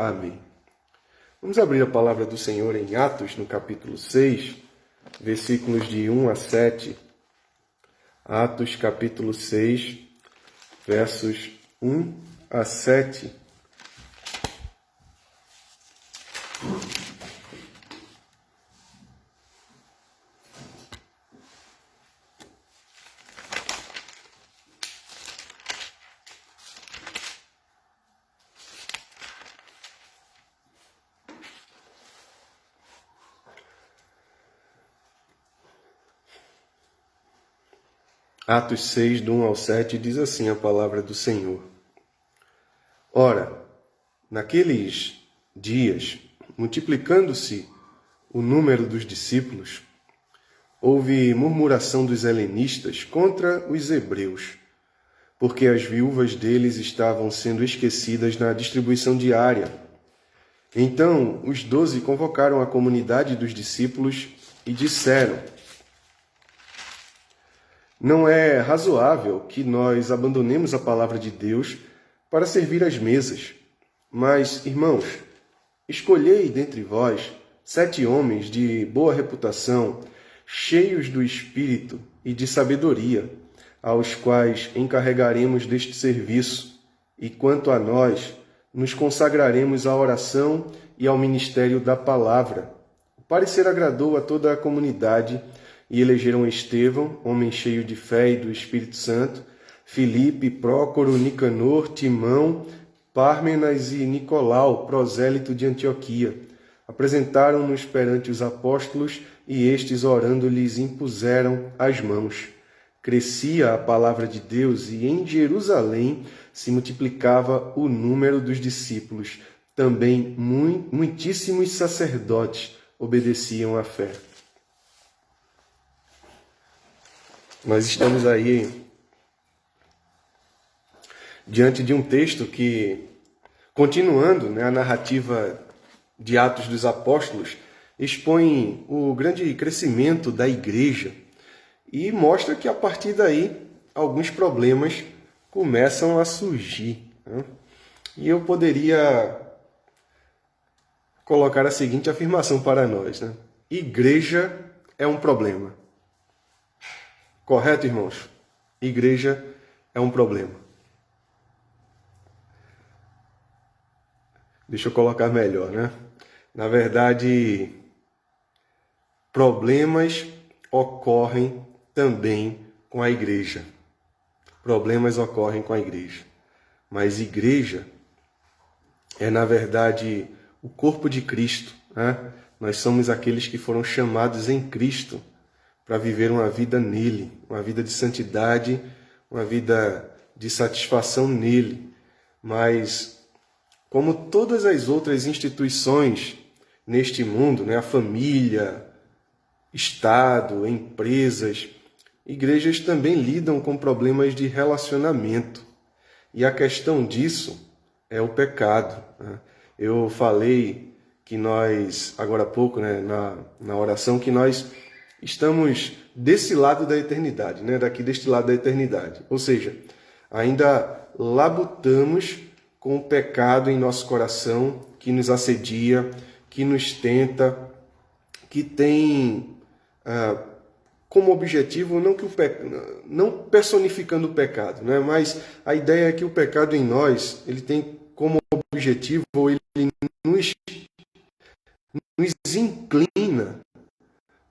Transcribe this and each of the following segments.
Amém. Vamos abrir a palavra do Senhor em Atos, no capítulo 6, versículos de 1 a 7. Atos, capítulo 6, versos 1 a 7. Atos 6, do 1 ao 7, diz assim a palavra do Senhor. Ora, naqueles dias, multiplicando-se o número dos discípulos, houve murmuração dos helenistas contra os hebreus, porque as viúvas deles estavam sendo esquecidas na distribuição diária. Então, os 12 convocaram a comunidade dos discípulos e disseram: não é razoável que nós abandonemos a palavra de Deus para servir às mesas. Mas, irmãos, escolhei dentre vós 7 homens de boa reputação, cheios do Espírito e de sabedoria, aos quais encarregaremos deste serviço, e quanto a nós, nos consagraremos à oração e ao ministério da palavra. O parecer agradou a toda a comunidade, e elegeram Estevão, homem cheio de fé e do Espírito Santo, Filipe, Prócoro, Nicanor, Timão, Pármenas e Nicolau, prosélito de Antioquia. Apresentaram-nos perante os apóstolos, e estes, orando, lhes impuseram as mãos. Crescia a palavra de Deus, e em Jerusalém se multiplicava o número dos discípulos. Também muitíssimos sacerdotes obedeciam à fé. Nós estamos aí diante de um texto que, continuando a narrativa de Atos dos Apóstolos, expõe o grande crescimento da igreja e mostra que, a partir daí, alguns problemas começam a surgir. E eu poderia colocar a seguinte afirmação para nós: igreja é um problema. Correto, irmãos? Igreja é um problema. Deixa eu colocar melhor, Na verdade, problemas ocorrem também com a igreja. Problemas ocorrem com a igreja. Mas igreja é, na verdade, o corpo de Cristo. Nós somos aqueles que foram chamados em Cristo para viver uma vida nele, uma vida de santidade, uma vida de satisfação nele. Mas, como todas as outras instituições neste mundo, a família, Estado, empresas, igrejas também lidam com problemas de relacionamento. E a questão disso é o pecado. Eu falei que nós, agora há pouco, na oração, que nós estamos desse lado da eternidade, daqui deste lado da eternidade. Ou seja, ainda labutamos com o pecado em nosso coração, que nos assedia, que nos tenta, que tem como objetivo, não personificando o pecado, mas a ideia é que o pecado em nós, ele tem como objetivo, ele nos inclina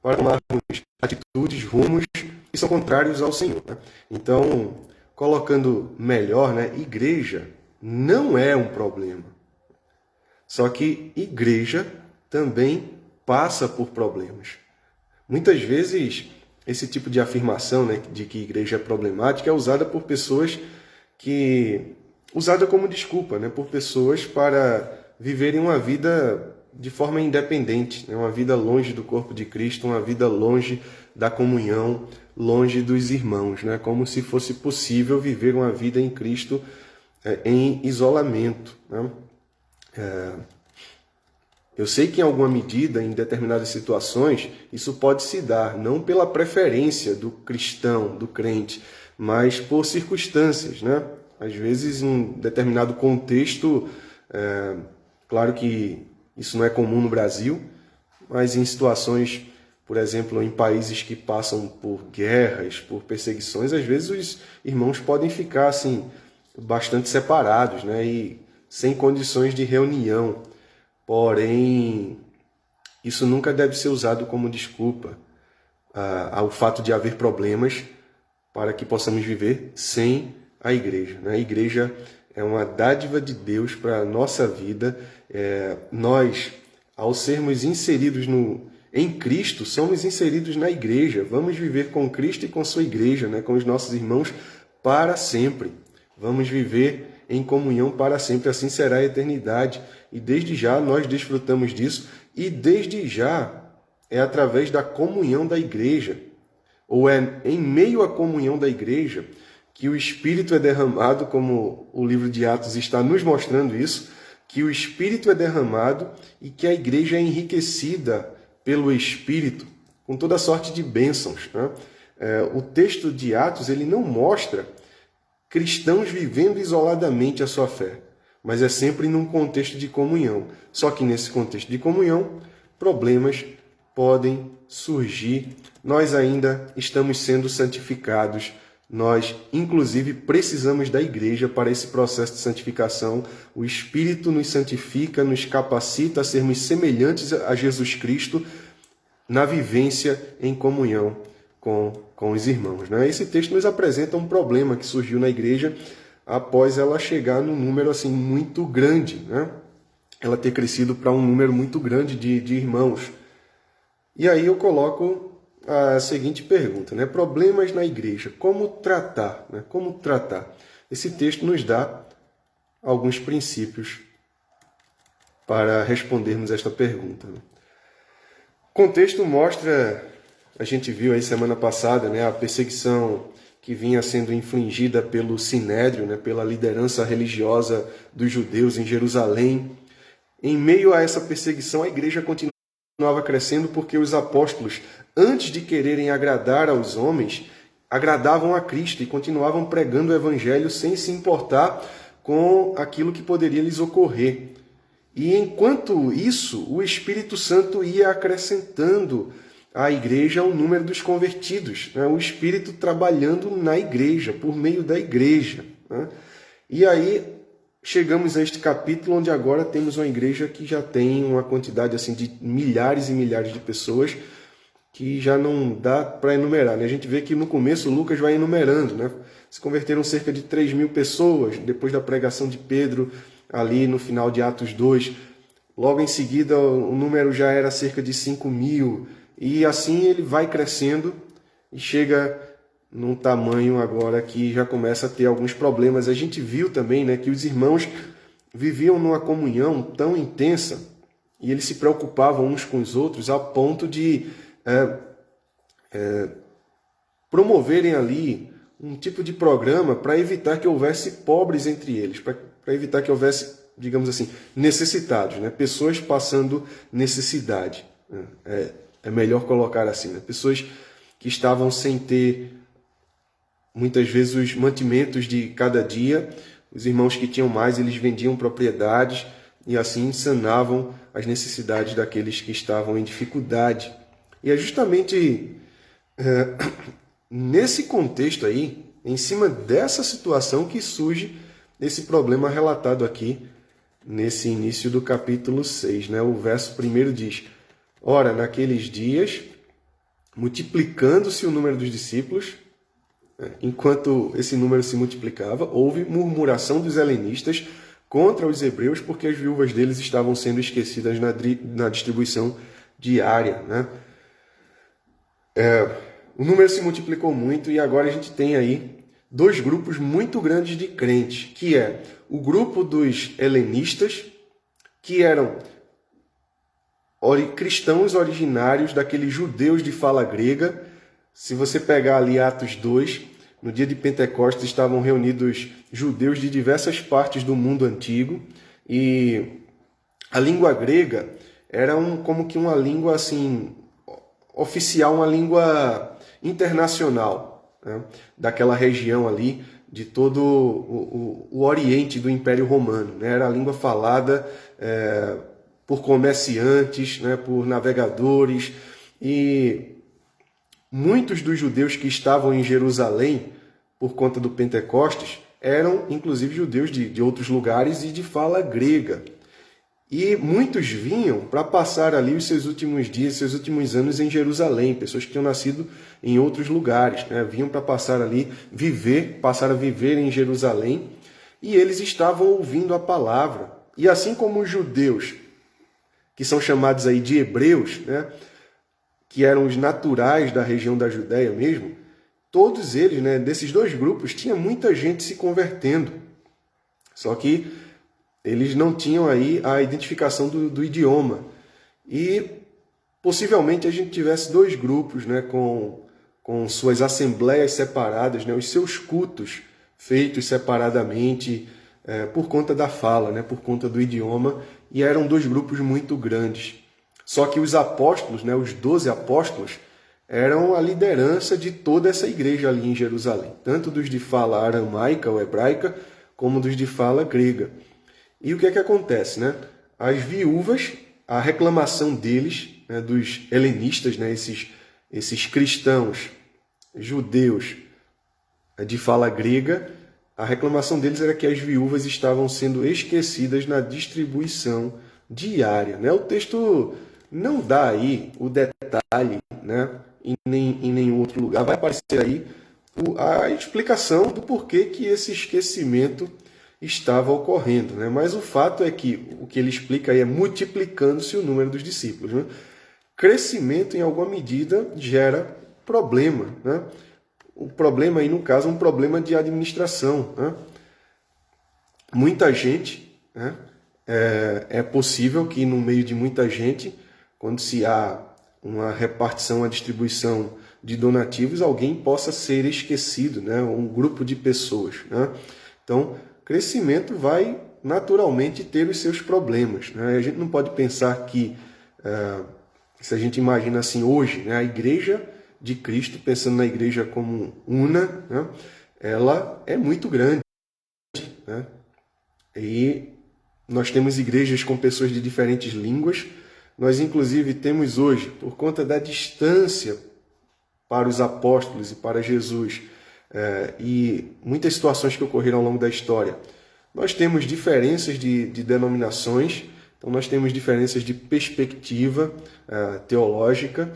para tomarmos atitudes, rumos que são contrários ao Senhor. Então, colocando melhor, igreja não é um problema. Só que igreja também passa por problemas. Muitas vezes, esse tipo de afirmação, de que igreja é problemática, é usada por pessoas usada como desculpa, por pessoas para viverem uma vida de forma independente, uma vida longe do corpo de Cristo, uma vida longe da comunhão, longe dos irmãos, como se fosse possível viver uma vida em Cristo em isolamento. Eu sei que em alguma medida, em determinadas situações, isso pode se dar, não pela preferência do cristão, do crente, mas por circunstâncias, Às vezes, em um determinado contexto, Claro que isso não é comum no Brasil, mas em situações, por exemplo, em países que passam por guerras, por perseguições, às vezes os irmãos podem ficar assim bastante separados, né? E sem condições de reunião. Porém, isso nunca deve ser usado como desculpa ao fato de haver problemas para que possamos viver sem a igreja, né? A igreja é uma dádiva de Deus para a nossa vida. Nós, ao sermos inseridos em Cristo, somos inseridos na igreja. Vamos viver com Cristo e com sua igreja, né? Com os nossos irmãos para sempre. Vamos viver em comunhão para sempre. Assim será a eternidade. E desde já nós desfrutamos disso. E desde já é através da comunhão da igreja, ou é em meio à comunhão da igreja, que o Espírito é derramado, como o livro de Atos está nos mostrando isso, que o Espírito é derramado e que a igreja é enriquecida pelo Espírito com toda sorte de bênçãos, né? O texto de Atos ele não mostra cristãos vivendo isoladamente a sua fé, mas é sempre num contexto de comunhão. Só que nesse contexto de comunhão, problemas podem surgir. Nós ainda estamos sendo santificados. Nós, inclusive, precisamos da igreja para esse processo de santificação. O Espírito nos santifica, nos capacita a sermos semelhantes a Jesus Cristo na vivência em comunhão com os irmãos, né? Esse texto nos apresenta um problema que surgiu na igreja após ela chegar num número assim, muito grande, né? Ela ter crescido para um número muito grande de irmãos. E aí eu coloco a seguinte pergunta, né? Problemas na igreja, como tratar, né? Como tratar? Esse texto nos dá alguns princípios para respondermos esta pergunta, né? O contexto mostra, a gente viu aí semana passada, né, a perseguição que vinha sendo infligida pelo Sinédrio, né, pela liderança religiosa dos judeus em Jerusalém. Em meio a essa perseguição, a igreja continuava crescendo porque os apóstolos, antes de quererem agradar aos homens, agradavam a Cristo e continuavam pregando o evangelho sem se importar com aquilo que poderia lhes ocorrer. E enquanto isso, o Espírito Santo ia acrescentando à igreja o número dos convertidos, né? O Espírito trabalhando na igreja, por meio da igreja, né? E aí chegamos a este capítulo onde agora temos uma igreja que já tem uma quantidade assim de milhares e milhares de pessoas que já não dá para enumerar, né? A gente vê que no começo Lucas vai enumerando, né? Se converteram cerca de 3.000 pessoas depois da pregação de Pedro, ali no final de Atos 2. Logo em seguida o número já era cerca de 5.000. E assim ele vai crescendo e chega num tamanho agora que já começa a ter alguns problemas. A gente viu também, né, que os irmãos viviam numa comunhão tão intensa e eles se preocupavam uns com os outros a ponto de promoverem ali um tipo de programa para evitar que houvesse pobres entre eles, para evitar que houvesse, digamos assim, necessitados, né? Pessoas passando necessidade. É melhor colocar assim, né? Pessoas que estavam sem ter, muitas vezes, os mantimentos de cada dia. Os irmãos que tinham mais, eles vendiam propriedades e assim sanavam as necessidades daqueles que estavam em dificuldade. E é justamente nesse contexto aí, em cima dessa situação, que surge esse problema relatado aqui nesse início do capítulo 6, né? O verso 1 diz: ora, naqueles dias, multiplicando-se o número dos discípulos, enquanto esse número se multiplicava, houve murmuração dos helenistas contra os hebreus, porque as viúvas deles estavam sendo esquecidas na distribuição diária, né? O número se multiplicou muito e agora a gente tem aí dois grupos muito grandes de crentes, que é o grupo dos helenistas, que eram cristãos originários daqueles judeus de fala grega. Se você pegar ali Atos 2, no dia de Pentecostes estavam reunidos judeus de diversas partes do mundo antigo, e a língua grega era como que uma língua assim oficial, uma língua internacional, né, daquela região ali, de todo o Oriente do Império Romano, né? Era a língua falada por comerciantes, né? Por navegadores, e muitos dos judeus que estavam em Jerusalém por conta do Pentecostes eram inclusive judeus de outros lugares e de fala grega. E muitos vinham para passar ali os seus últimos dias, seus últimos anos em Jerusalém, pessoas que tinham nascido em outros lugares, né? Vinham para passar ali, passar a viver em Jerusalém, e eles estavam ouvindo a palavra. E assim como os judeus, que são chamados aí de hebreus, né? Que eram os naturais da região da Judéia mesmo, todos eles, né, desses dois grupos, tinha muita gente se convertendo. Só que eles não tinham aí a identificação do idioma. E possivelmente a gente tivesse dois grupos, né, com suas assembleias separadas, né, os seus cultos feitos separadamente por conta da fala, né, por conta do idioma, e eram dois grupos muito grandes. Só que os apóstolos, né, os 12 apóstolos, eram a liderança de toda essa igreja ali em Jerusalém, tanto dos de fala aramaica ou hebraica, como dos de fala grega. E o que é que acontece, né? As viúvas, a reclamação deles, né, dos helenistas, né, esses cristãos judeus de fala grega, a reclamação deles era que as viúvas estavam sendo esquecidas na distribuição diária, né? O texto não dá aí o detalhe, né, em nenhum outro lugar. Vai aparecer aí a explicação do porquê que esse esquecimento estava ocorrendo, né? Mas o fato é que o que ele explica aí é multiplicando-se o número dos discípulos, né? Crescimento, em alguma medida, gera problema, né? O problema aí, no caso, é um problema de administração, né? Muita gente, né? É possível que no meio de muita gente, quando se há uma repartição, uma distribuição de donativos, alguém possa ser esquecido, né? Um grupo de pessoas, né? Então, crescimento vai naturalmente ter os seus problemas, né? A gente não pode pensar que, se a gente imagina assim hoje, né, a igreja de Cristo, pensando na igreja como una, né, ela é muito grande, né? E nós temos igrejas com pessoas de diferentes línguas. Nós, inclusive, temos hoje, por conta da distância para os apóstolos e para Jesus, e muitas situações que ocorreram ao longo da história, nós temos diferenças de denominações, então nós temos diferenças de perspectiva teológica,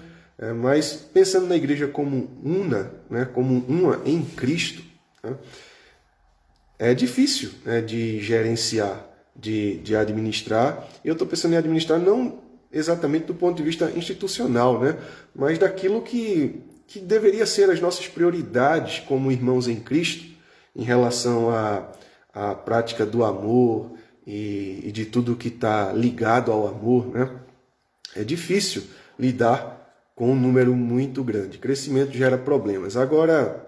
mas pensando na igreja como una, né, como uma em Cristo, né, é difícil, né, de gerenciar, de administrar. Eu estou pensando em administrar não exatamente do ponto de vista institucional, né, mas daquilo que deveria ser as nossas prioridades como irmãos em Cristo, em relação à prática do amor e de tudo que está ligado ao amor, né? É difícil lidar com um número muito grande. Crescimento gera problemas. Agora,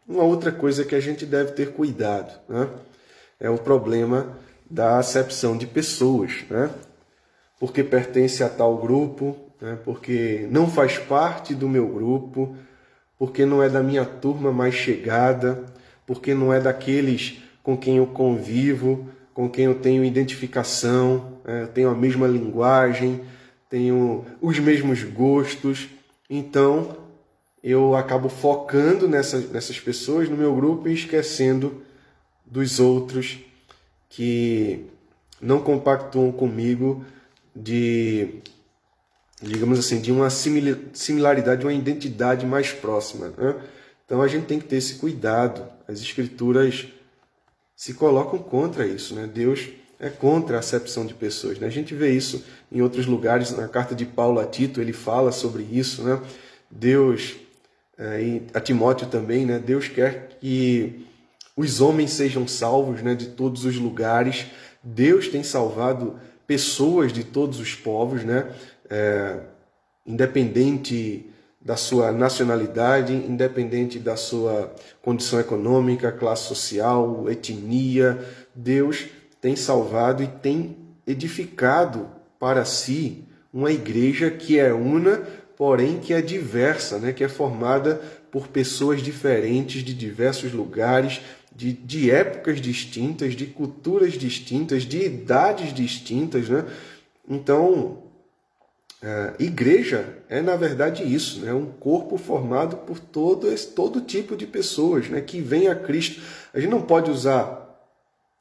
uma outra coisa que a gente deve ter cuidado, né, é o problema da acepção de pessoas, né? Porque pertence a tal grupo, né? Porque não faz parte do meu grupo, porque não é da minha turma mais chegada, porque não é daqueles com quem eu convivo, com quem eu tenho identificação, eu tenho a mesma linguagem, tenho os mesmos gostos. Então, eu acabo focando nessas pessoas no meu grupo e esquecendo dos outros que não compactuam comigo digamos assim, de uma similaridade, uma identidade mais próxima, né? Então a gente tem que ter esse cuidado. As Escrituras se colocam contra isso, né? Deus é contra a acepção de pessoas, né? A gente vê isso em outros lugares. Na carta de Paulo a Tito, ele fala sobre isso, né? Deus, e a Timóteo também, né? Deus quer que os homens sejam salvos, né, de todos os lugares. Deus tem salvado pessoas de todos os povos, né? Independente da sua nacionalidade, independente da sua condição econômica, classe social, etnia. Deus tem salvado e tem edificado para si uma igreja que é una, porém que é diversa, né? Que é formada por pessoas diferentes de diversos lugares, de épocas distintas, de culturas distintas, de idades distintas, né? Então, igreja é, na verdade, isso, né? Um corpo formado por todo tipo de pessoas, né? Que vem a Cristo. A gente não pode usar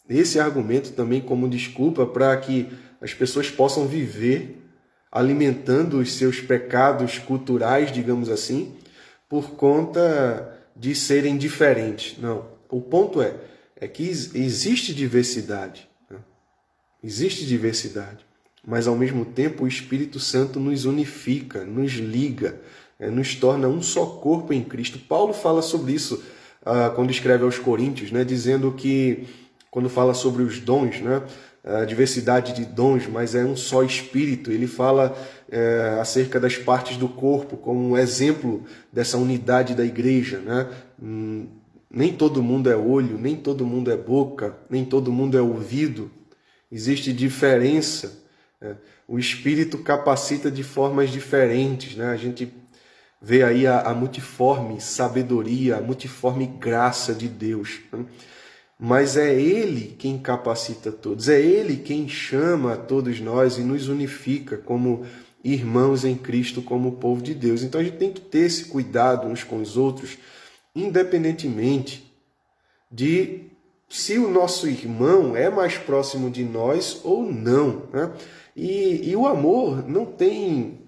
esse argumento também como desculpa para que as pessoas possam viver alimentando os seus pecados culturais, digamos assim, por conta de serem diferentes. Não. O ponto é que existe diversidade. Né? Existe diversidade. Mas, ao mesmo tempo, o Espírito Santo nos unifica, nos liga, nos torna um só corpo em Cristo. Paulo fala sobre isso quando escreve aos Coríntios, né? Dizendo que, quando fala sobre os dons, né? A diversidade de dons, mas é um só Espírito. Ele fala acerca das partes do corpo como um exemplo dessa unidade da igreja, né? Nem todo mundo é olho, nem todo mundo é boca, nem todo mundo é ouvido. Existe diferença. O Espírito capacita de formas diferentes, né? A gente vê aí a multiforme sabedoria, a multiforme graça de Deus, né? Mas é Ele quem capacita todos, é Ele quem chama a todos nós e nos unifica como irmãos em Cristo, como povo de Deus. Então a gente tem que ter esse cuidado uns com os outros, independentemente de se o nosso irmão é mais próximo de nós ou não, né? E o amor não tem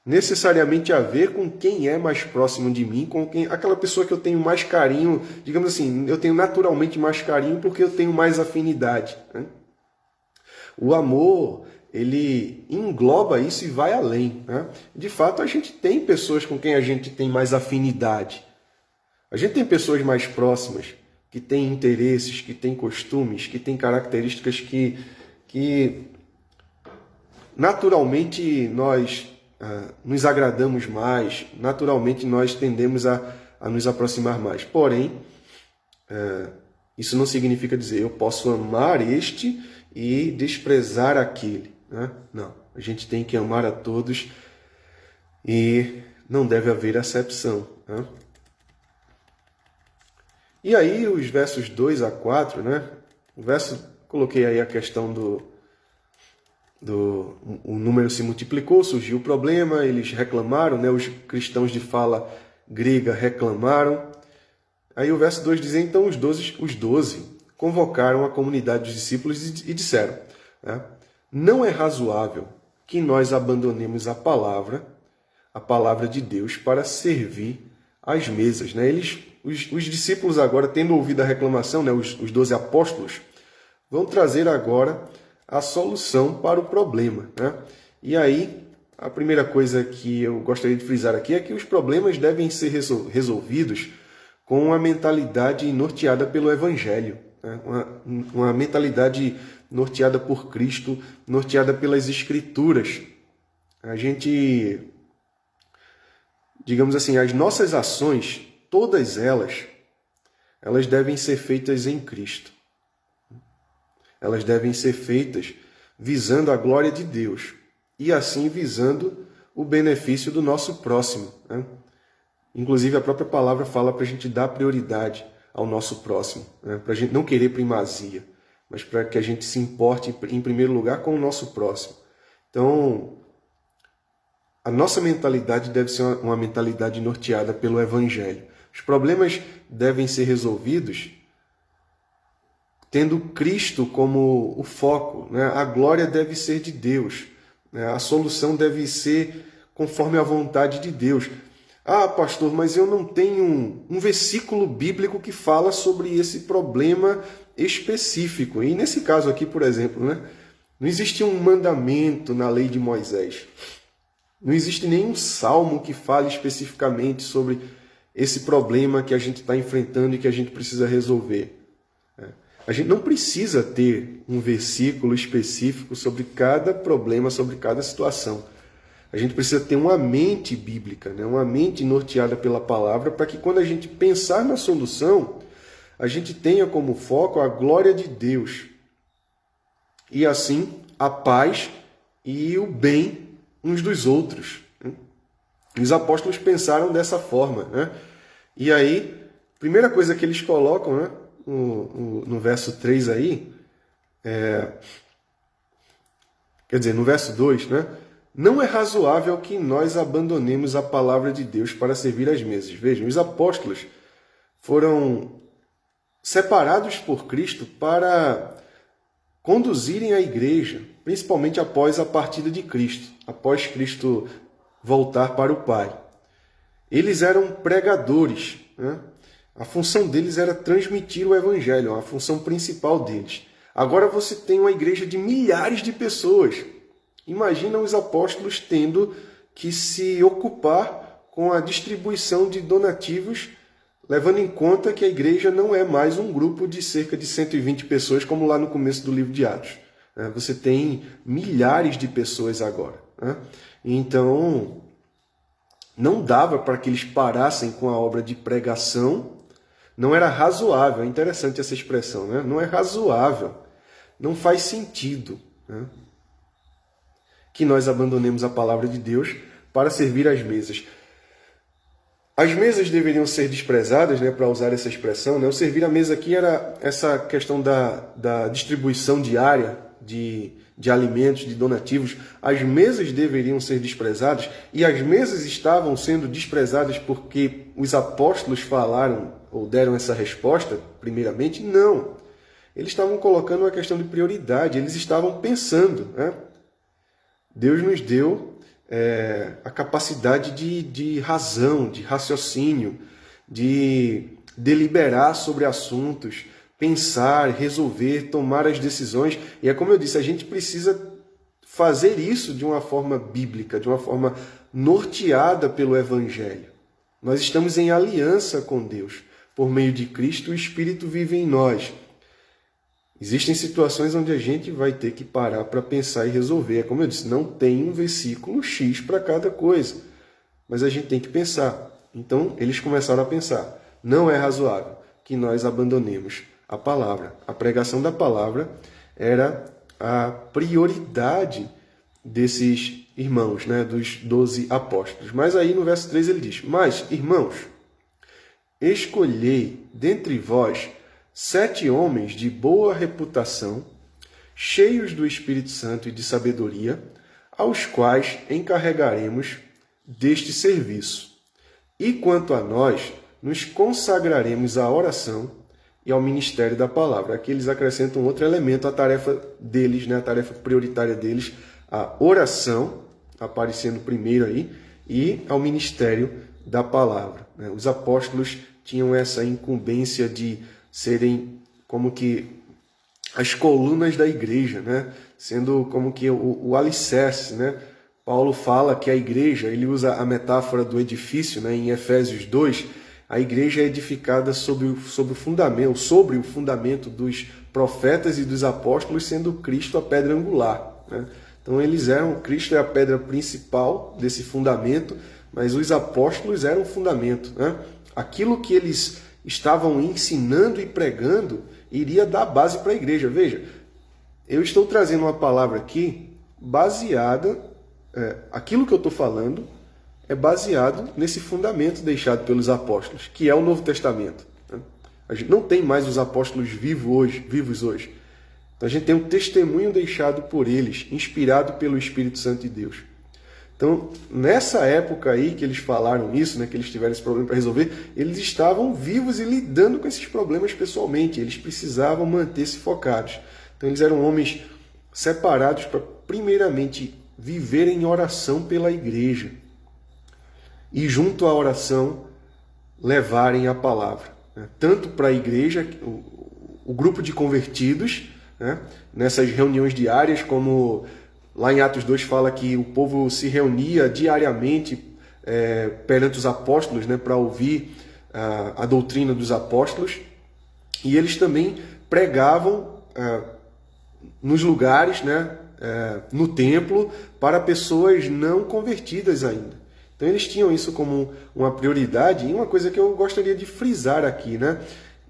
necessariamente a ver com quem é mais próximo de mim, com quem, aquela pessoa que eu tenho mais carinho, digamos assim, eu tenho naturalmente mais carinho porque eu tenho mais afinidade, né? O amor, ele engloba isso e vai além, né? De fato, a gente tem pessoas com quem a gente tem mais afinidade. A gente tem pessoas mais próximas, que têm interesses, que têm costumes, que têm características que naturalmente nós nos agradamos mais, naturalmente nós tendemos a nos aproximar mais. Porém, isso não significa dizer eu posso amar este e desprezar aquele, né? Não, a gente tem que amar a todos e não deve haver acepção, né? E aí os versos 2 a 4, né? Coloquei aí a questão o número se multiplicou, surgiu o problema, eles reclamaram, né? Os cristãos de fala grega reclamaram. Aí o verso 2 diz, então os 12 convocaram a comunidade dos discípulos e disseram, né? Não é razoável que nós abandonemos a palavra de Deus para servir às mesas, né? Os discípulos agora, tendo ouvido a reclamação, né? Os 12 apóstolos, vão trazer agora a solução para o problema, né? E aí, a primeira coisa que eu gostaria de frisar aqui é que os problemas devem ser resolvidos com uma mentalidade norteada pelo Evangelho, né? Uma mentalidade norteada por Cristo, norteada pelas Escrituras. A gente, digamos assim, as nossas ações, todas elas devem ser feitas em Cristo. Elas devem ser feitas visando a glória de Deus e assim visando o benefício do nosso próximo, né? Inclusive a própria palavra fala para a gente dar prioridade ao nosso próximo, né? Para a gente não querer primazia, mas para que a gente se importe em primeiro lugar com o nosso próximo. Então, a nossa mentalidade deve ser uma mentalidade norteada pelo Evangelho. Os problemas devem ser resolvidos tendo Cristo como o foco, né? A glória deve ser de Deus, né? A solução deve ser conforme a vontade de Deus. Ah, pastor, mas eu não tenho um versículo bíblico que fala sobre esse problema específico. E nesse caso aqui, por exemplo, né? Não existe um mandamento na lei de Moisés. Não existe nenhum salmo que fale especificamente sobre esse problema que a gente está enfrentando e que a gente precisa resolver. A gente não precisa ter um versículo específico sobre cada problema, sobre cada situação. A gente precisa ter uma mente bíblica, né? Uma mente norteada pela palavra, para que quando a gente pensar na solução, a gente tenha como foco a glória de Deus. E assim, a paz e o bem uns dos outros. Os apóstolos pensaram dessa forma, né? E aí, primeira coisa que eles colocam, né? no verso 3 aí, quer dizer, no verso 2, né? Não é razoável que nós abandonemos a palavra de Deus para servir às mesas. Vejam, os apóstolos foram separados por Cristo para conduzirem a igreja, principalmente após a partida de Cristo, após Cristo voltar para o Pai. Eles eram pregadores, né? A função deles era transmitir o Evangelho, a função principal deles. Agora você tem uma igreja de milhares de pessoas. Imagina os apóstolos tendo que se ocupar com a distribuição de donativos, levando em conta que a igreja não é mais um grupo de cerca de 120 pessoas, como lá no começo do livro de Atos. Você tem milhares de pessoas agora. Então, não dava para que eles parassem com a obra de pregação. Não era razoável. É interessante essa expressão, né? Não é razoável. Não faz sentido, né, que nós abandonemos a palavra de Deus para servir às mesas. As mesas deveriam ser desprezadas, né, para usar essa expressão. Né? O servir à mesa aqui era essa questão da distribuição diária de alimentos, de donativos. As mesas deveriam ser desprezadas, e as mesas estavam sendo desprezadas porque os apóstolos falaram ou deram essa resposta primeiramente? Não. Eles estavam colocando uma questão de prioridade, eles estavam pensando, né? Deus nos deu a capacidade de razão, de raciocínio, de deliberar sobre assuntos, pensar, resolver, tomar as decisões. E é como eu disse, a gente precisa fazer isso de uma forma bíblica, de uma forma norteada pelo Evangelho. Nós estamos em aliança com Deus. Por meio de Cristo, o Espírito vive em nós. Existem situações onde a gente vai ter que parar para pensar e resolver. É como eu disse, não tem um versículo X para cada coisa. Mas a gente tem que pensar. Então, eles começaram a pensar. Não é razoável que nós abandonemos a palavra. A pregação da palavra era a prioridade desses irmãos, né, dos 12 apóstolos. Mas aí no verso 3 ele diz: Mas, irmãos, escolhei dentre vós 7 homens de boa reputação, cheios do Espírito Santo e de sabedoria, aos quais encarregaremos deste serviço. E quanto a nós, nos consagraremos à oração e ao ministério da palavra. Aqui eles acrescentam outro elemento à tarefa deles, né, a tarefa prioritária deles, a oração, aparecendo primeiro aí, e ao ministério da palavra. Os apóstolos tinham essa incumbência de serem como que as colunas da igreja, né? Sendo como que o alicerce, né? Paulo fala que a igreja, ele usa a metáfora do edifício, né? Em Efésios 2, a igreja é edificada sobre o fundamento dos profetas e dos apóstolos, sendo Cristo a pedra angular, né? Então Cristo é a pedra principal desse fundamento, mas os apóstolos eram o fundamento, né? Aquilo que eles estavam ensinando e pregando iria dar base para a igreja. Veja, eu estou trazendo uma palavra aqui baseada, aquilo que eu estou falando é baseado nesse fundamento deixado pelos apóstolos, que é o Novo Testamento. A gente não tem mais os apóstolos vivos hoje. Então a gente tem um testemunho deixado por eles, inspirado pelo Espírito Santo de Deus. Então, nessa época aí que eles falaram isso, né, que eles tiveram esse problema para resolver, eles estavam vivos e lidando com esses problemas pessoalmente. Eles precisavam manter-se focados. Então, eles eram homens separados para, primeiramente, viver em oração pela igreja. E, junto à oração, levarem a palavra. Né? Tanto para a igreja, o grupo de convertidos, né, nessas reuniões diárias, como lá em Atos 2 fala que o povo se reunia diariamente perante os apóstolos, né, para ouvir a doutrina dos apóstolos. E eles também pregavam nos lugares, né, no templo, para pessoas não convertidas ainda. Então eles tinham isso como uma prioridade. E uma coisa que eu gostaria de frisar aqui, né?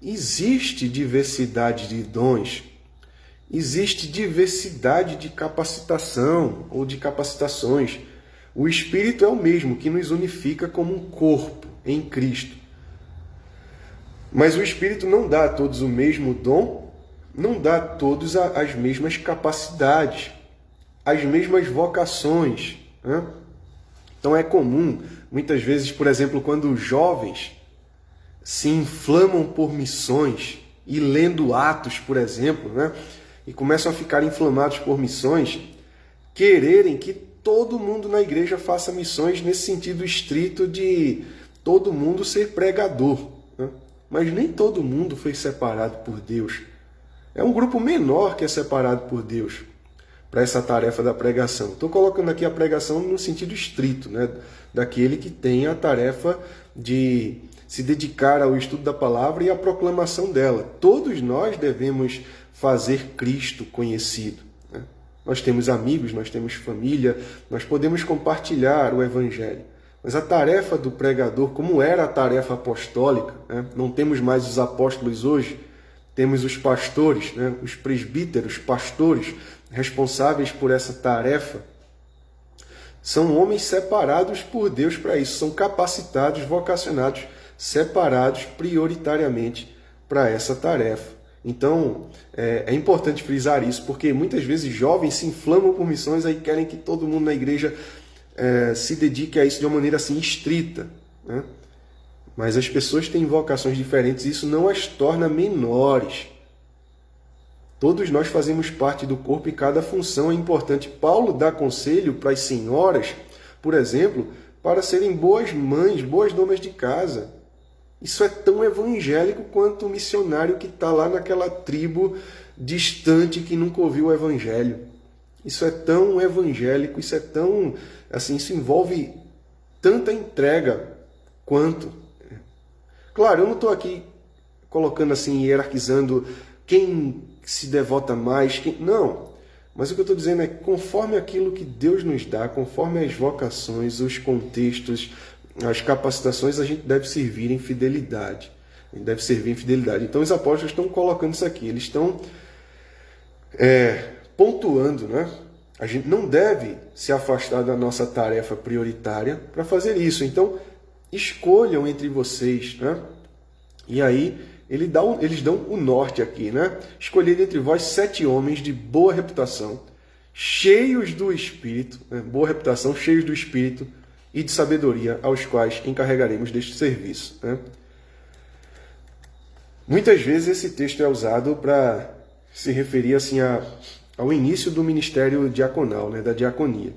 Existe diversidade de dons. Existe diversidade de capacitação ou de capacitações. O Espírito é o mesmo, que nos unifica como um corpo em Cristo. Mas o Espírito não dá a todos o mesmo dom, não dá a todos as mesmas capacidades, as mesmas vocações, né? Então é comum, muitas vezes, por exemplo, quando os jovens se inflamam por missões e lendo Atos, por exemplo, né? E começam a ficar inflamados por missões, quererem que todo mundo na igreja faça missões nesse sentido estrito de todo mundo ser pregador, né? Mas nem todo mundo foi separado por Deus. É um grupo menor que é separado por Deus para essa tarefa da pregação. Estou colocando aqui a pregação no sentido estrito, né? Daquele que tem a tarefa de se dedicar ao estudo da palavra e à proclamação dela. Todos nós devemos fazer Cristo conhecido, né? Nós temos amigos, nós temos família, nós podemos compartilhar o Evangelho. Mas a tarefa do pregador, como era a tarefa apostólica, né? Não temos mais os apóstolos hoje, temos os pastores, né? Os presbíteros, pastores, responsáveis por essa tarefa. São homens separados por Deus para isso, são capacitados, vocacionados, separados prioritariamente para essa tarefa. Então, é importante frisar isso, porque muitas vezes jovens se inflamam por missões e querem que todo mundo na igreja se dedique a isso de uma maneira assim estrita, né? Mas as pessoas têm vocações diferentes e isso não as torna menores. Todos nós fazemos parte do corpo e cada função é importante. Paulo dá conselho para as senhoras, por exemplo, para serem boas mães, boas donas de casa. Isso é tão evangélico quanto o missionário que está lá naquela tribo distante que nunca ouviu o evangelho. Isso é tão evangélico, isso é tão, assim, isso envolve tanta entrega quanto. Claro, eu não estou aqui colocando assim, hierarquizando quem se devota mais, quem... Não. Mas o que eu estou dizendo é que conforme aquilo que Deus nos dá, conforme as vocações, os contextos, as capacitações, a gente deve servir em fidelidade. A gente deve servir em fidelidade. Então os apóstolos estão colocando isso aqui. Eles estão pontuando, né? A gente não deve se afastar da nossa tarefa prioritária para fazer isso. Então, escolham entre vocês, né? E aí, eles dão o norte aqui, né? Escolher entre vós 7 homens de boa reputação, cheios do Espírito, né? Boa reputação, cheios do Espírito e de sabedoria, aos quais encarregaremos deste serviço, né? Muitas vezes esse texto é usado para se referir assim ao início do ministério diaconal, né? Da diaconia.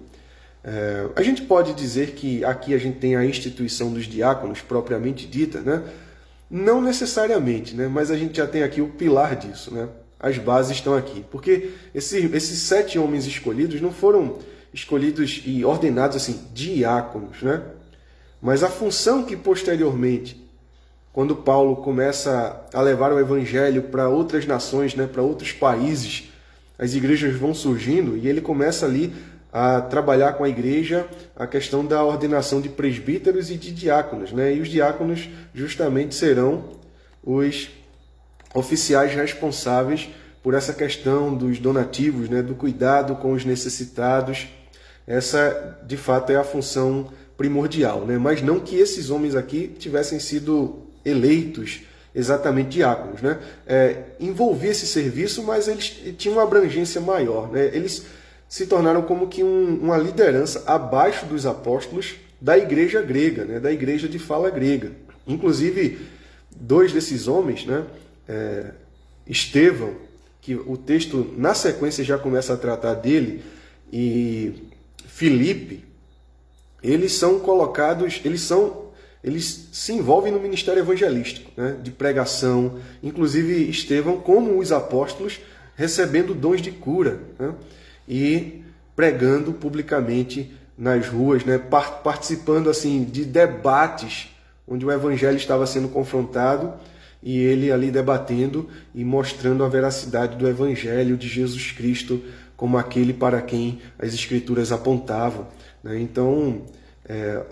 A gente pode dizer que aqui a gente tem a instituição dos diáconos propriamente dita, né? Não necessariamente, né? Mas a gente já tem aqui o pilar disso, né? As bases estão aqui. Porque esses 7 homens escolhidos não foram escolhidos e ordenados assim, diáconos, né? Mas a função que posteriormente, quando Paulo começa a levar o evangelho para outras nações, né? Para outros países, as igrejas vão surgindo e ele começa ali a trabalhar com a igreja a questão da ordenação de presbíteros e de diáconos, né? E os diáconos justamente serão os oficiais responsáveis por essa questão dos donativos, né? Do cuidado com os necessitados. Essa, de fato, é a função primordial, né? Mas não que esses homens aqui tivessem sido eleitos exatamente diáconos, né? Envolvia esse serviço, mas eles tinham uma abrangência maior, né? Eles se tornaram como que uma liderança abaixo dos apóstolos da igreja grega, né? Da igreja de fala grega. Inclusive, 2 desses homens, né? Estevão, que o texto na sequência já começa a tratar dele, e Filipe, eles são colocados, eles se envolvem no ministério evangelístico, né? De pregação, inclusive Estevão, como os apóstolos, recebendo dons de cura, né? E pregando publicamente nas ruas, né? Participando assim de debates onde o evangelho estava sendo confrontado e ele ali debatendo e mostrando a veracidade do evangelho de Jesus Cristo como aquele para quem as escrituras apontavam, né? Então,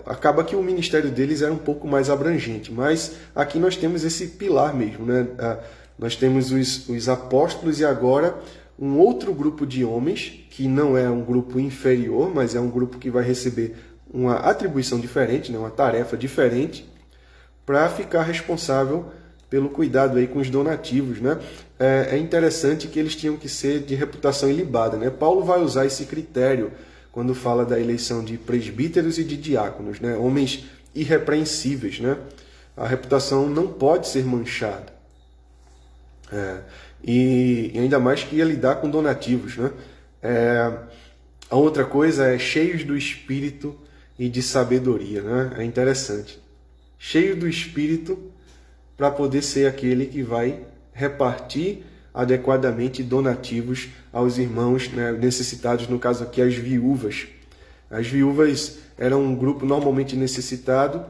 acaba que o ministério deles era um pouco mais abrangente, mas aqui nós temos esse pilar mesmo, né? Nós temos os apóstolos e agora um outro grupo de homens, que não é um grupo inferior, mas é um grupo que vai receber uma atribuição diferente, né? Uma tarefa diferente, para ficar responsável pelo cuidado aí com os donativos, né? É interessante que eles tinham que ser de reputação ilibada, né? Paulo vai usar esse critério quando fala da eleição de presbíteros e de diáconos, né? Homens irrepreensíveis, né? A reputação não pode ser manchada. E ainda mais que ia lidar com donativos, né? A outra coisa é cheios do Espírito e de sabedoria, né? É interessante. Cheio do Espírito para poder ser aquele que vai repartir adequadamente donativos aos irmãos, né, necessitados, no caso aqui as viúvas. As viúvas eram um grupo normalmente necessitado,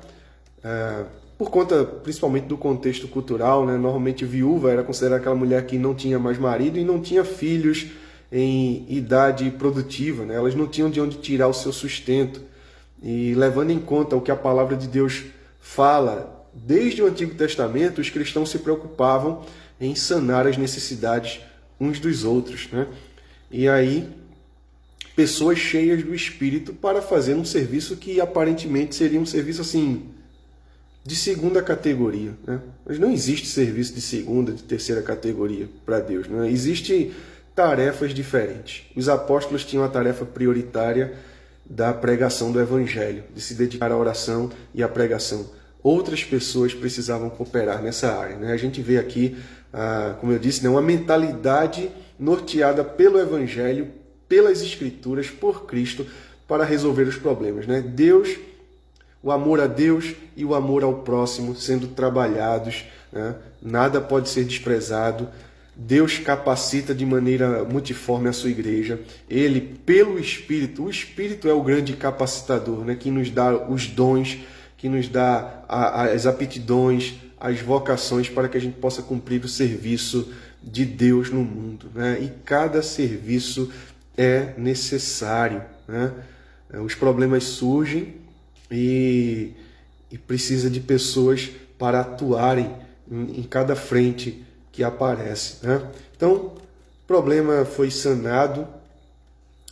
por conta principalmente do contexto cultural, né? Normalmente viúva era considerada aquela mulher que não tinha mais marido e não tinha filhos em idade produtiva, né? Elas não tinham de onde tirar o seu sustento. E levando em conta o que a palavra de Deus fala, desde o Antigo Testamento, os cristãos se preocupavam em sanar as necessidades uns dos outros, né? E aí, pessoas cheias do Espírito para fazer um serviço que aparentemente seria um serviço assim de segunda categoria, né? Mas não existe serviço de segunda, de terceira categoria para Deus, né? Existem tarefas diferentes. Os apóstolos tinham a tarefa prioritária da pregação do Evangelho, de se dedicar à oração e à pregação. Outras pessoas precisavam cooperar nessa área, né? A gente vê aqui, como eu disse, né, uma mentalidade norteada pelo Evangelho, pelas Escrituras, por Cristo, para resolver os problemas, né? Deus, o amor a Deus e o amor ao próximo sendo trabalhados, né? Nada pode ser desprezado. Deus capacita de maneira multiforme a sua igreja. Ele, pelo Espírito, o Espírito é o grande capacitador, né? Que nos dá os dons, que nos dá as aptidões, as vocações para que a gente possa cumprir o serviço de Deus no mundo, né? E cada serviço é necessário, né? Os problemas surgem e precisa de pessoas para atuarem em cada frente que aparece, né? Então, o problema foi sanado,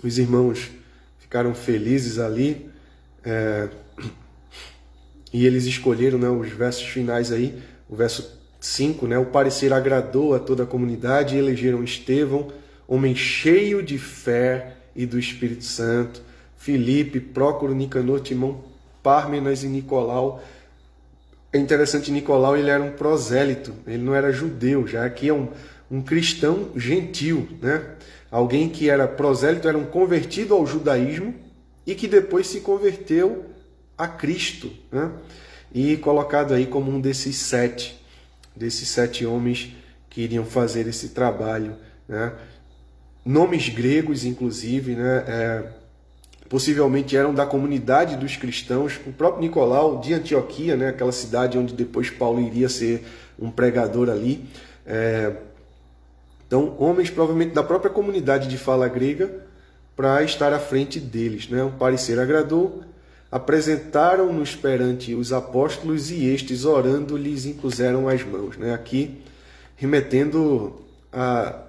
os irmãos ficaram felizes ali, e eles escolheram, né, os versos finais aí, o verso 5, né, o parecer agradou a toda a comunidade e elegeram Estevão, homem cheio de fé e do Espírito Santo, Filipe, Prócoro, Nicanor, Timão, Pármenas e Nicolau. É interessante, Nicolau ele era um prosélito, ele não era judeu, já que é um cristão gentil, né? Alguém que era prosélito, era um convertido ao judaísmo e que depois se converteu a Cristo, né? E colocado aí como um desses sete homens que iriam fazer esse trabalho, né? Nomes gregos, inclusive, né? Possivelmente eram da comunidade dos cristãos. O próprio Nicolau de Antioquia, né? Aquela cidade onde depois Paulo iria ser um pregador ali. Então, homens provavelmente da própria comunidade de fala grega para estar à frente deles, né? O parecer agradou. Apresentaram-nos perante os apóstolos e estes, orando, lhes impuseram as mãos, né? Aqui, remetendo a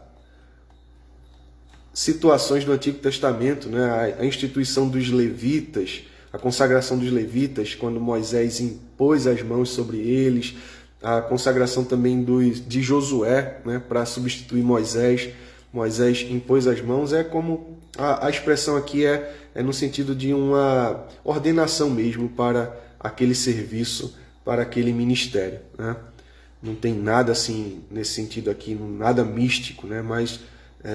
situações do Antigo Testamento, né? A instituição dos levitas, a consagração dos levitas, quando Moisés impôs as mãos sobre eles, a consagração também de Josué, né? Para substituir Moisés. Moisés impôs as mãos, é como a expressão aqui é no sentido de uma ordenação mesmo para aquele serviço, para aquele ministério, né? Não tem nada assim nesse sentido aqui, nada místico, né? Mas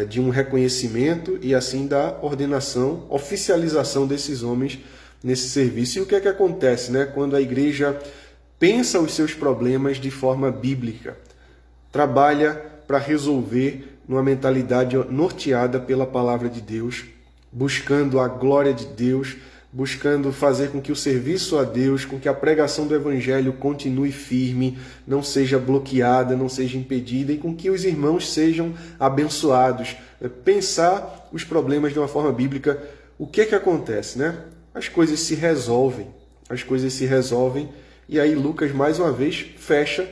de um reconhecimento e assim da ordenação, oficialização desses homens nesse serviço. E o que é que acontece, né? Quando a igreja pensa os seus problemas de forma bíblica, trabalha para resolver numa mentalidade norteada pela palavra de Deus, buscando a glória de Deus, buscando fazer com que o serviço a Deus, com que a pregação do Evangelho continue firme, não seja bloqueada, não seja impedida e com que os irmãos sejam abençoados. Pensar os problemas de uma forma bíblica, o que é que acontece, né? As coisas se resolvem, e aí Lucas mais uma vez fecha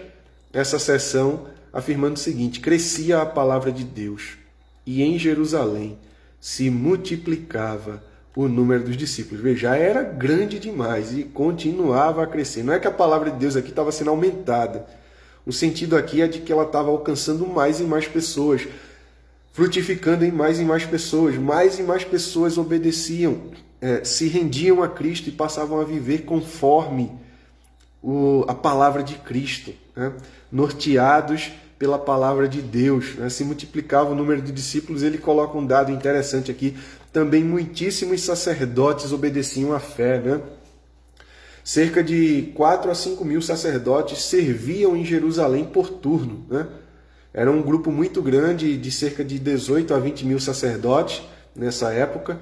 essa sessão afirmando o seguinte: crescia a palavra de Deus e em Jerusalém se multiplicava o número dos discípulos. Veja, era grande demais e continuava a crescer. Não é que a palavra de Deus aqui estava sendo aumentada. O sentido aqui é de que ela estava alcançando mais e mais pessoas, frutificando em mais e mais pessoas obedeciam, se rendiam a Cristo e passavam a viver conforme a palavra de Cristo, né? Norteados pela palavra de Deus, né? Se multiplicava o número de discípulos. Ele coloca um dado interessante aqui, também muitíssimos sacerdotes obedeciam à fé, né? Cerca de 4 a 5 mil sacerdotes serviam em Jerusalém por turno, né? Era um grupo muito grande, de cerca de 18 a 20 mil sacerdotes nessa época,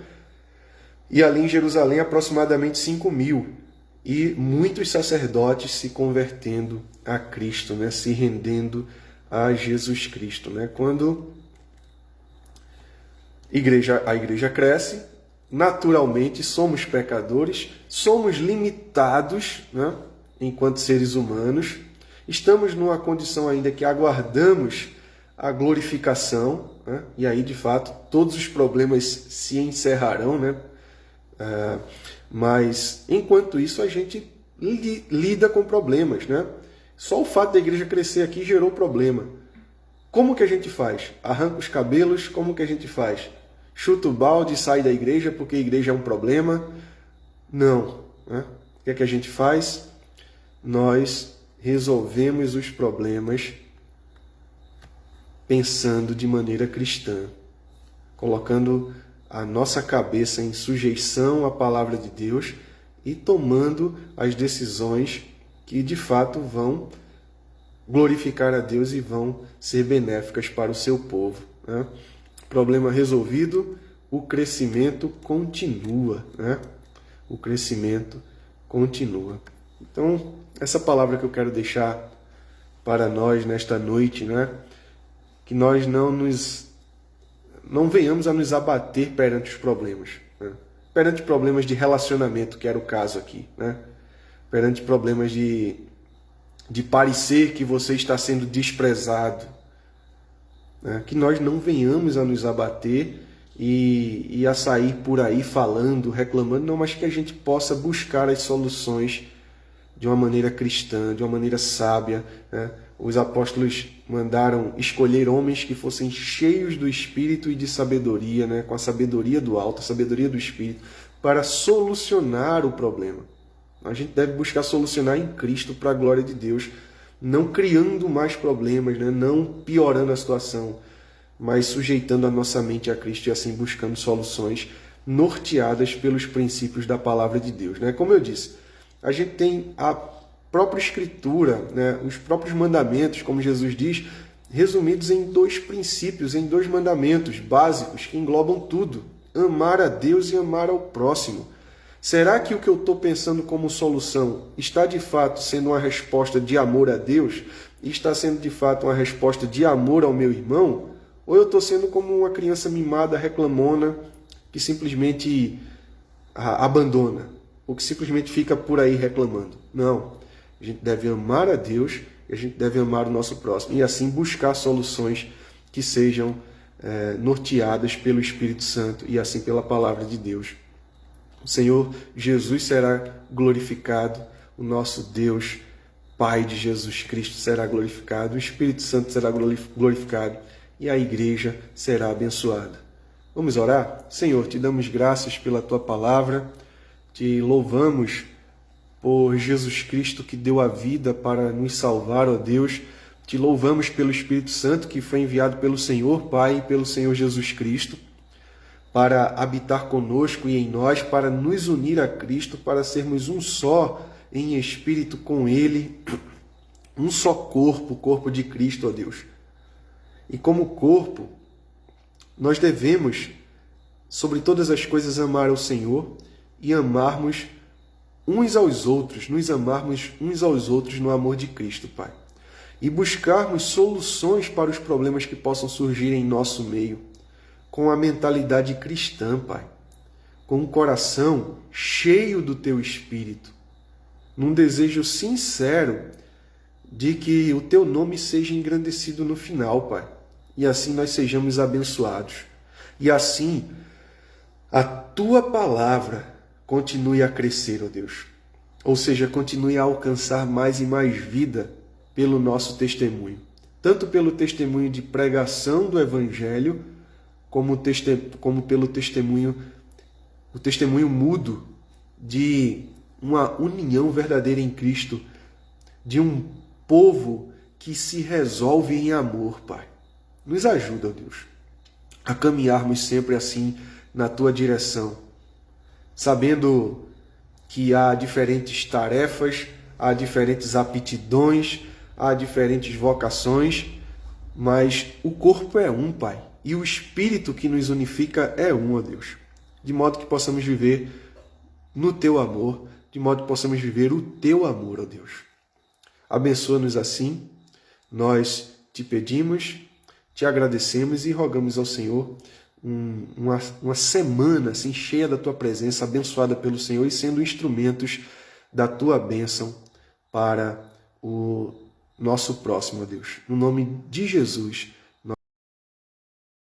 e ali em Jerusalém aproximadamente 5 mil, e muitos sacerdotes se convertendo a Cristo, né? Se rendendo a Jesus Cristo, né? Quando a igreja cresce, naturalmente somos pecadores, somos limitados, né? Enquanto seres humanos, estamos numa condição ainda que aguardamos a glorificação, né? E aí, de fato, todos os problemas se encerrarão, né? Mas, enquanto isso, a gente lida com problemas, né? Só o fato da igreja crescer aqui gerou problema. Como que a gente faz? Arranca os cabelos? Como que a gente faz? Chuta o balde e sai da igreja porque a igreja é um problema? Não, né? O que é que a gente faz? Nós resolvemos os problemas pensando de maneira cristã, colocando a nossa cabeça em sujeição à palavra de Deus e tomando as decisões que de fato vão glorificar a Deus e vão ser benéficas para o seu povo, né? Problema resolvido, o crescimento continua, né? O crescimento continua. Então, essa palavra que eu quero deixar para nós nesta noite, né? Que nós não venhamos a nos abater perante os problemas, né? Perante problemas de relacionamento, que era o caso aqui, né? Perante problemas de parecer que você está sendo desprezado, né? Que nós não venhamos a nos abater e a sair por aí falando, reclamando, não, mas que a gente possa buscar as soluções de uma maneira cristã, de uma maneira sábia, né? Os apóstolos mandaram escolher homens que fossem cheios do Espírito e de sabedoria, né? Com a sabedoria do alto, a sabedoria do Espírito, para solucionar o problema. A gente deve buscar solucionar em Cristo para a glória de Deus, não criando mais problemas, né? Não piorando a situação, mas sujeitando a nossa mente a Cristo e assim buscando soluções norteadas pelos princípios da palavra de Deus, né? Como eu disse, a gente tem a própria Escritura, né? Os próprios mandamentos, como Jesus diz, resumidos em 2 princípios, em 2 mandamentos básicos que englobam tudo: amar a Deus e amar ao próximo. Será que o que eu estou pensando como solução está de fato sendo uma resposta de amor a Deus? E está sendo de fato uma resposta de amor ao meu irmão? Ou eu estou sendo como uma criança mimada, reclamona, que simplesmente abandona, ou que simplesmente fica por aí reclamando? Não. A gente deve amar a Deus e a gente deve amar o nosso próximo. E assim buscar soluções que sejam norteadas pelo Espírito Santo e assim pela palavra de Deus. O Senhor Jesus será glorificado, o nosso Deus, Pai de Jesus Cristo, será glorificado, o Espírito Santo será glorificado e a igreja será abençoada. Vamos orar? Senhor, te damos graças pela tua palavra, te louvamos por Jesus Cristo que deu a vida para nos salvar, ó Deus. Te louvamos pelo Espírito Santo que foi enviado pelo Senhor Pai e pelo Senhor Jesus Cristo para habitar conosco e em nós, para nos unir a Cristo, para sermos um só em espírito com Ele, um só corpo, o corpo de Cristo, ó Deus. E como corpo, nós devemos, sobre todas as coisas, amar ao Senhor e amarmos uns aos outros, nos amarmos uns aos outros no amor de Cristo, Pai. E buscarmos soluções para os problemas que possam surgir em nosso meio, com a mentalidade cristã, Pai, com um coração cheio do Teu Espírito, num desejo sincero de que o Teu nome seja engrandecido no final, Pai, e assim nós sejamos abençoados, e assim a Tua palavra continue a crescer, ó Deus, ou seja, continue a alcançar mais e mais vida pelo nosso testemunho. Tanto pelo testemunho de pregação do Evangelho, como pelo testemunho, o testemunho mútuo de uma união verdadeira em Cristo, de um povo que se resolve em amor, Pai. Nos ajuda, ó Deus, a caminharmos sempre assim na Tua direção, sabendo que há diferentes tarefas, há diferentes aptidões, há diferentes vocações, mas o corpo é um, Pai, e o Espírito que nos unifica é um, ó Deus, de modo que possamos viver no Teu amor, de modo que possamos viver o Teu amor, ó Deus. Abençoa-nos assim, nós te pedimos, te agradecemos e rogamos ao Senhor uma semana assim, cheia da Tua presença, abençoada pelo Senhor e sendo instrumentos da Tua bênção para o nosso próximo, ó Deus. No nome de Jesus,